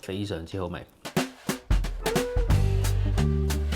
非常之好味。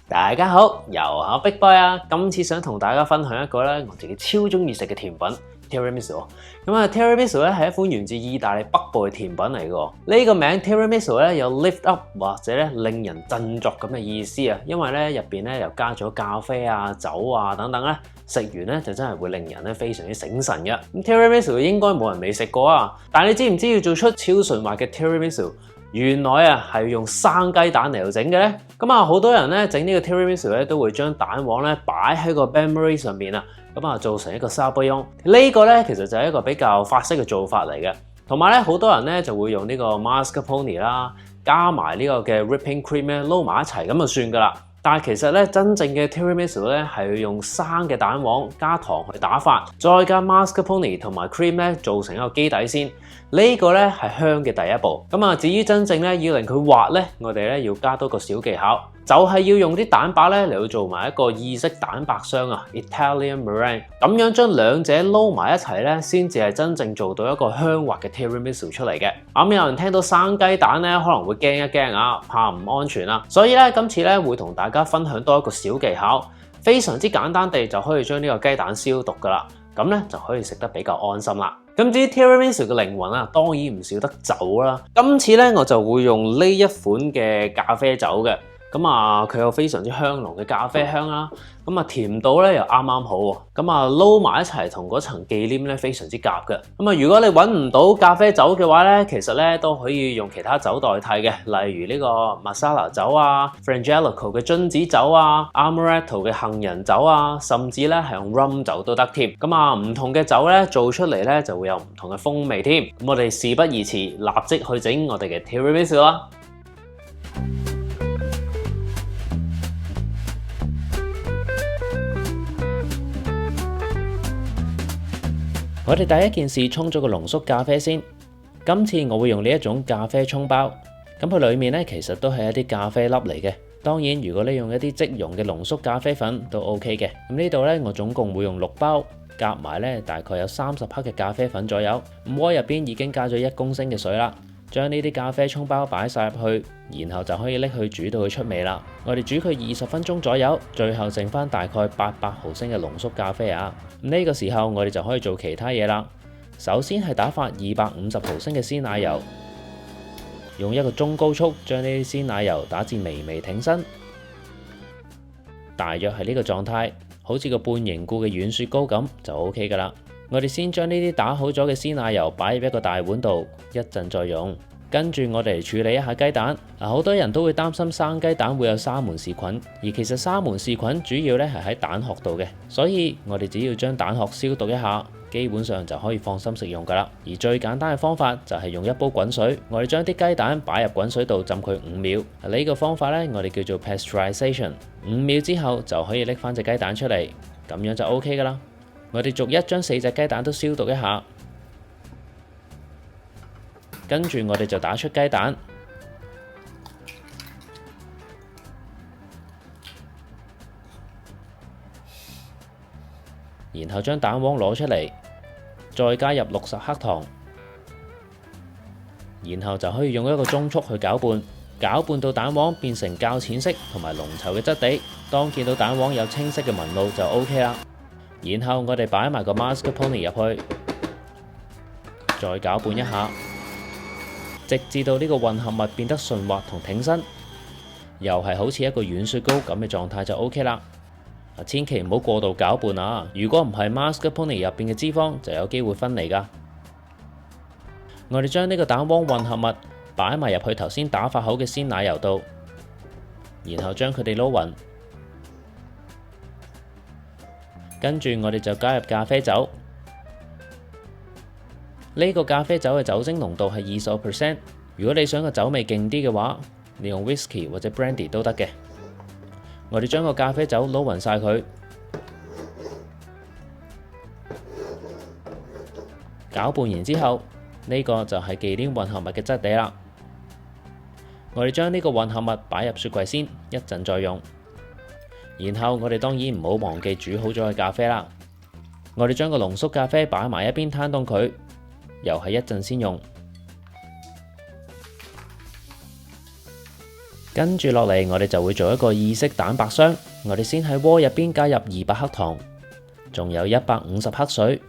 大家好，又係我 Big Boy 啊！今次想同大家分享一個咧我自己超中意食嘅甜品 Tiramisu。咁啊 Tiramisu 咧係一款源自意大利北部嘅甜品嚟嘅。呢個名 Tiramisu 咧有 lift up 或者咧令人振作咁嘅意思啊，因為咧入邊咧又加咗咖啡啊、酒啊等等咧，食完咧就真係會令人咧非常之醒神嘅。咁 Tiramisu 應該冇人未食過啊，但係你知唔知要做出超順滑嘅 Tiramisu？原來啊係要用生雞蛋嚟到整嘅咧，咁啊好多人咧整呢個 Tiramisu 咧都會將蛋黃咧擺喺個 bain-marie 上面啊，咁啊做成一個 Sabayon。呢個咧其實就係一個比較法式嘅做法嚟嘅，同埋咧好多人咧就會用呢個 mascarpone 啦，加埋呢個嘅 whipping cream 咧撈埋一齊咁就算噶啦。但係其實咧，真正嘅 Tiramisu 咧係要用生嘅蛋黃加糖去打發，再加 mascarpone 同埋 cream 咧做成一個基底先。呢個咧係香嘅第一步。咁啊，至於真正咧要令佢滑咧，我哋咧要加多個小技巧，就係要用啲蛋白咧嚟到做埋一個意式蛋白霜啊 ，Italian meringue。咁樣將兩者撈埋一齊咧，先至係真正做到一個香滑嘅 Tiramisu 出嚟嘅。咁有人聽到生雞蛋咧，可能會驚一驚啊，怕唔安全啦。所以咧，今次咧會同大家分享多一個小技巧，非常之簡單地就可以將呢個雞蛋消毒噶啦，咁咧就可以食得比較安心啦。咁至於 Tiramisu 嘅靈魂啊，當然唔少得酒啦。今次咧我就會用呢一款嘅咖啡酒嘅，咁啊佢有非常之香濃嘅咖啡香啦，咁啊甜度咧又啱啱好喎，咁啊撈埋一齊同嗰層忌廉咧非常之夾嘅。咁啊如果你揾唔到咖啡酒嘅話咧，其實咧都可以用其他酒代替嘅，例如呢個 Marsala 酒啊、Frangelico 嘅榛子酒啊、Amaretto 嘅杏仁酒啊，甚至咧係用 rum 酒都得添。咁啊唔同嘅酒咧做出嚟咧就會有唔同嘅風味添。咁我哋事不宜遲，立即去整我哋嘅 Tiramisu 啦！我哋第一件事沖咗個濃縮咖啡先。今次我會用呢一種咖啡沖包，咁佢裡面咧其實都係一啲咖啡粒嚟嘅。當然，如果你用一啲即溶嘅濃縮咖啡粉都 OK 嘅。咁呢度咧，我總共會用6包，夾埋咧大概有30克嘅咖啡粉左右。咁鍋入邊已經加咗1公升嘅水啦。將呢啲咖啡沖包擺晒入去，然後就可以拎去煮到佢出味啦。我哋煮佢20分鐘左右，最後剩翻大概800毫升嘅濃縮咖啡啊。呢個時候我哋就可以做其他嘢啦。首先係打發250毫升嘅鮮奶油，用一個中高速將呢啲鮮奶油打至微微挺身，大約係呢個狀態，好似個半凝固嘅軟雪糕咁就 OK 噶啦。我哋先將呢啲打好咗嘅鮮奶油擺入一個大碗度，一陣再用。跟住我哋嚟處理一下雞蛋。好多人都會擔心生雞蛋會有沙門氏菌，而其實沙門氏菌主要咧係喺蛋殼度嘅，所以我哋只要將蛋殼消毒一下，基本上就可以放心食用噶啦。而最簡單嘅方法就係用一煲滾水，我哋將啲雞蛋擺入滾水度浸佢5秒。呢個方法咧我哋叫做 pasteurization。5秒之後就可以拎翻隻雞蛋出嚟，咁樣就 OK 噶啦。我哋逐一將4隻雞蛋都消毒一下，跟住我哋就打出雞蛋，然後將蛋黃攞出嚟，再加入60克糖，然後就可以用一個中速去攪拌，攪拌到蛋黃變成較淺色同埋濃稠嘅質地。當見到蛋黃有清晰嘅紋路就 OK 啦。然後我哋擺埋個 mascarpone 入去，再攪拌一下，直至到呢個混合物變得順滑同挺身，又係好似一個軟雪糕咁嘅狀態就 OK 啦。千祈唔好過度攪拌啊！如果唔係 mascarpone 入邊嘅脂肪就有機會分離噶。我哋將呢個蛋黃混合物擺埋入去頭先打發好嘅鮮奶油度，然後將佢哋撈勻。跟住我哋就加入咖啡酒，呢個咖啡酒嘅酒精濃度係20%。如果你想個酒味勁啲嘅話，你用 whisky 或者 brandy 都得嘅。我哋將個咖啡酒撈勻晒佢，攪拌完之後，呢個就係忌廉混合物嘅質地啦。我哋將呢個混合物擺入雪櫃先，一陣再用。然後我哋當然唔好忘記煮好咗嘅咖啡啦。我哋將個濃縮咖啡擺埋一邊攤凍佢，又係一陣先用。跟住落嚟，我哋就會做一個意式蛋白霜。我哋先喺鍋入邊加入200克糖，仲有150克水，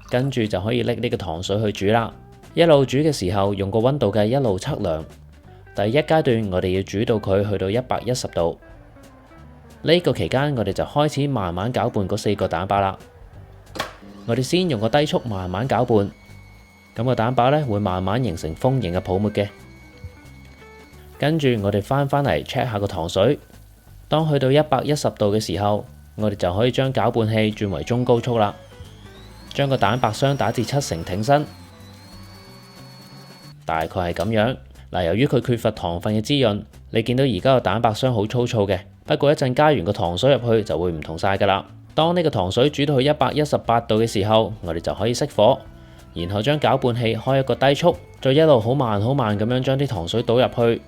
跟住就可以拎呢個糖水去煮啦。一路煮嘅時候，用個溫度計一路測量。第一階段我哋要煮到佢去到110度。呢個期間，我哋就開始慢慢攪拌嗰4個蛋白啦。我哋先用個低速慢慢攪拌。咁個蛋白咧會慢慢形成豐盈嘅泡沫嘅，跟住我哋翻嚟 check 下個糖水，當去到110度嘅時候，我哋就可以將攪拌器轉為中高速啦，將個蛋白霜打至70%挺身，大概係咁樣。嗱，由於佢缺乏糖分嘅滋潤，你見到而家個蛋白霜好粗糙嘅，不過一陣加完個糖水入去就會唔同晒噶啦。當呢個糖水煮到去118度嘅時候，我哋就可以熄火。然後將攪拌器開一個低速，再一路好慢好慢咁樣將啲糖水倒入去。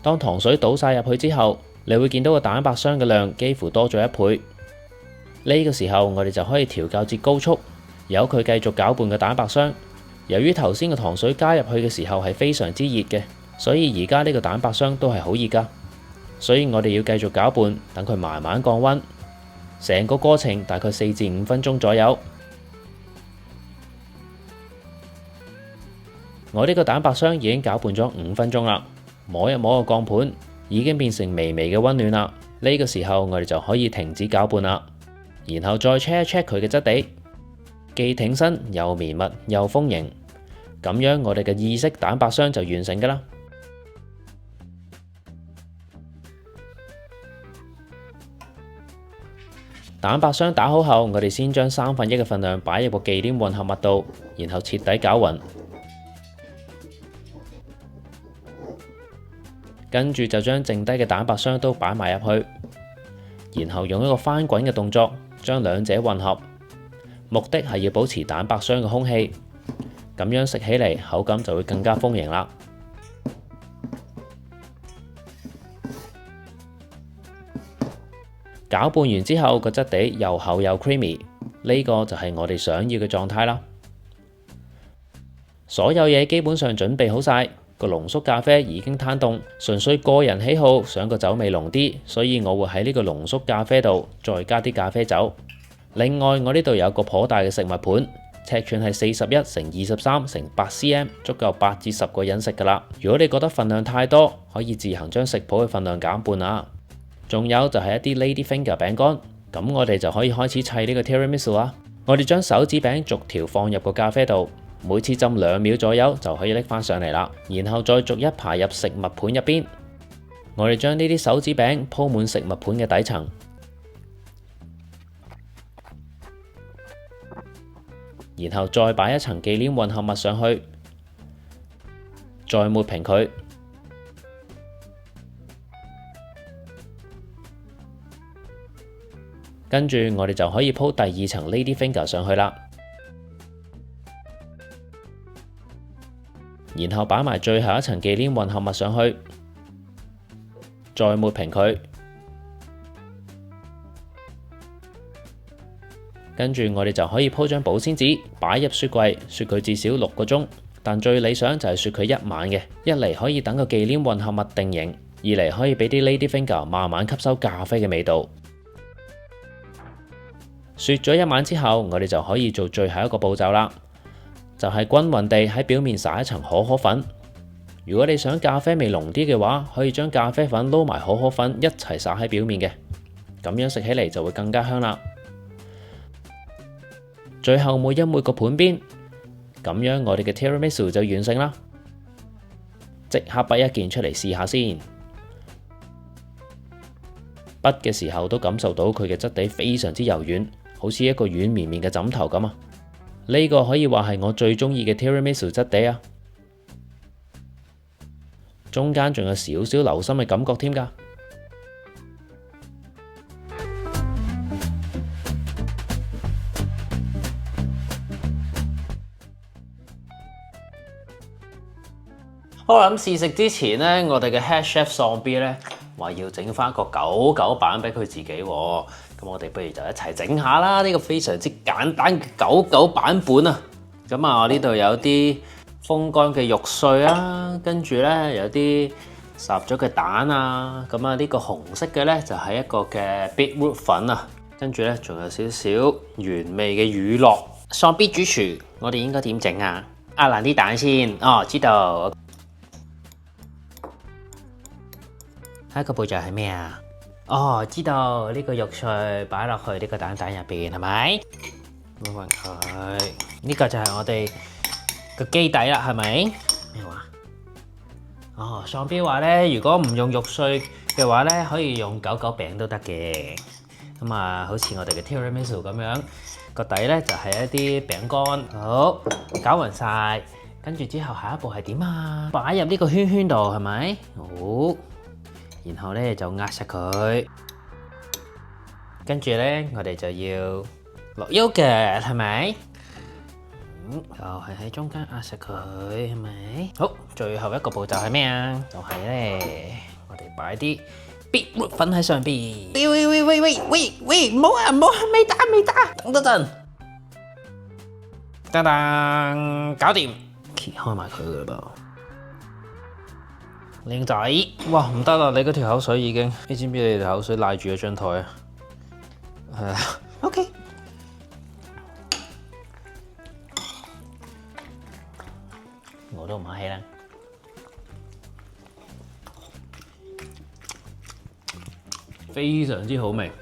當糖水倒晒入去之後，你會見到個蛋白霜嘅量幾乎多咗1倍。呢個時候我哋就可以調校至高速，由佢繼續攪拌嘅蛋白霜。由於頭先個糖水加入去嘅時候係非常之熱嘅，所以而家呢個蛋白霜都係好熱噶。所以我哋要繼續攪拌，等佢慢慢降溫。成個過程大概4至5分鐘左右。我呢個蛋白霜已經攪拌咗5分鐘啦，摸一摸個鋼盤，已經變成微微嘅溫暖啦。呢個時候我哋就可以停止攪拌啦，然後再 check 一 check 佢嘅質地，既挺身又綿密又豐盈，咁樣我哋嘅意式蛋白霜就完成噶啦。蛋白霜打好後，我哋先將1/3嘅份量擺入個忌廉混合物度，然後徹底攪勻。跟住就將剩低嘅蛋白霜都擺埋入去，然後用一個翻滾嘅動作將兩者混合，目的係要保持蛋白霜嘅空氣，咁樣食起嚟口感就會更加豐盈啦。攪拌完之後，個質地又厚又 creamy， 呢個就係我哋想要嘅狀態啦。所有嘢基本上準備好晒。個濃縮咖啡已經攤凍，純粹個人喜好，想個酒味濃啲，所以我會喺呢個濃縮咖啡度再加啲咖啡酒。另外，我呢度有個頗大嘅食物盤，尺寸係41乘23乘8 cm， 足夠8至10個人食噶啦。如果你覺得份量太多，可以自行將食譜嘅份量減半啊。仲有就係一啲 Lady Finger 餅乾，咁我哋就可以開始砌呢個 Tiramisu 啦。我哋將手指餅逐條放入個咖啡度。每次浸2秒左右就可以拎翻上嚟啦，然後再逐一排入食物盤入邊。我哋將呢啲手指餅鋪滿食物盤嘅底層，然後再擺一層忌廉混合物上去，再抹平佢，跟住我哋就可以鋪第2層 Lady Finger 上去啦。然後擺埋最後一層忌廉混合物上去，再抹平佢，跟住我哋就可以鋪張保鮮紙擺入雪櫃，雪佢至少6個鐘，但最理想就係雪佢1晚嘅。一嚟可以等個忌廉混合物定型，二嚟可以俾啲 Lady Finger 慢慢吸收咖啡嘅味道。雪咗1晚之後，我哋就可以做最後一個步驟啦。就係均勻地喺表面撒一層可可粉。如果你想咖啡味濃啲嘅話，可以將咖啡粉撈埋可可粉一齊撒喺表面嘅，咁樣食起嚟就會更加香啦。最後抹一抹個盤邊，咁樣我哋嘅 Tiramisu 就完成啦。即刻剝一件出嚟試下先。剝嘅時候都感受到佢嘅質地非常之柔軟，好似一個軟綿綿嘅枕頭咁啊！呢個可以話係我最中意嘅 Tiramisu 質地啊！中間仲有少少流心嘅感覺添㗎。好啦，咁試食之前呢，我哋嘅 Head Chef 喪 B 呢話要整翻個狗版俾佢自己喎。咁我哋不如就一齊整下啦！呢個非常之簡單嘅狗版本啊！咁啊，我呢度有啲風乾嘅肉碎啊，跟住咧有啲烚咗嘅蛋啊，咁啊呢個紅色嘅咧就係一個嘅 beetroot 粉啊，跟住咧仲有少少原味嘅乳酪。喪 B 主廚，我哋應該點整啊？壓爛啲蛋先，哦，知道。下一個步驟係咩啊？哦，知道呢個肉碎擺落去呢個蛋入邊係咪？攪勻佢，呢個就係我哋個基底啦，係咪？咩話？哦，喪 B 話咧，如果唔用肉碎嘅話咧，可以用狗狗餅都得嘅。咁啊，好似我哋嘅 tiramisu 咁樣，個底咧就係一啲餅乾。好，攪勻晒，跟住之後下一步係點啊？擺入呢個圈圈度係咪？好。然後咧就壓實佢，跟住咧我哋就要落 yogurt 係咪？就係喺中間壓實佢係咪？好，最後一個步驟係咩啊？就係咧，我哋擺啲 beetroot 粉喺上邊。喂，唔好啊，未打，等多陣。噔噔，搞掂，揭開埋佢噶啦噃。靚仔，哇唔得啦！你嗰條口水已經，你知唔知你條口水賴住咗張台啊？係啊，OK。我都唔客氣啦。非常之好味，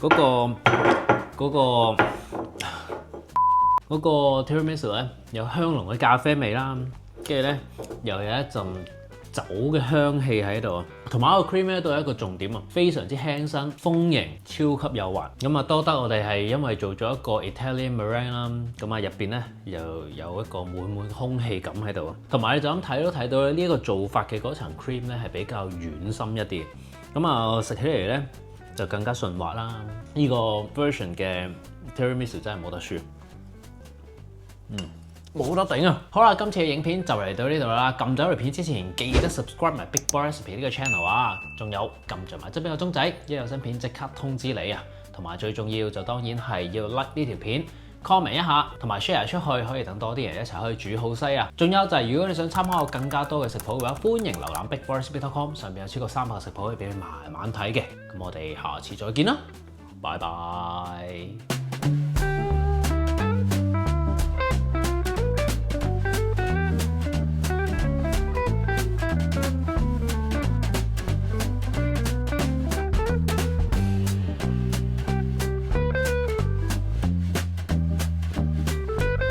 嗰個 tiramisu 咧有香濃嘅咖啡味啦，跟住咧又有一陣酒嘅香氣喺度，同埋個 cream 咧都係一個重點啊，非常之輕身、豐盈、超級幼滑。咁啊，多得我哋係因為做咗一個 Italian meringue 啦，咁啊入邊咧又有一個滿空氣感喺度，同埋你就咁睇都睇到咧呢一個做法嘅嗰層 cream 咧係比較軟心一啲，咁啊食起嚟咧就更加順滑啦。呢個 version 嘅 tiramisu 真係冇得輸，冇得頂啊！好啦，今次嘅影片就嚟到呢度啦。撳走條片之前，記得 subscribe 埋 Big Boy Recipe 呢個 channel 啊！仲有撳著埋側邊個鐘仔，一有新片即刻通知你啊！同埋最重要就當然係要 like 呢條片 ，comment 一下，同埋 share 出去，可以等多啲人一齊去煮好西啊！仲有就係如果你想參考更加多嘅食譜嘅話，歡迎瀏覽 bigboyrecipe.com， 上邊有超過300個食譜可以俾你慢慢睇嘅。咁我哋下次再見啦，拜拜。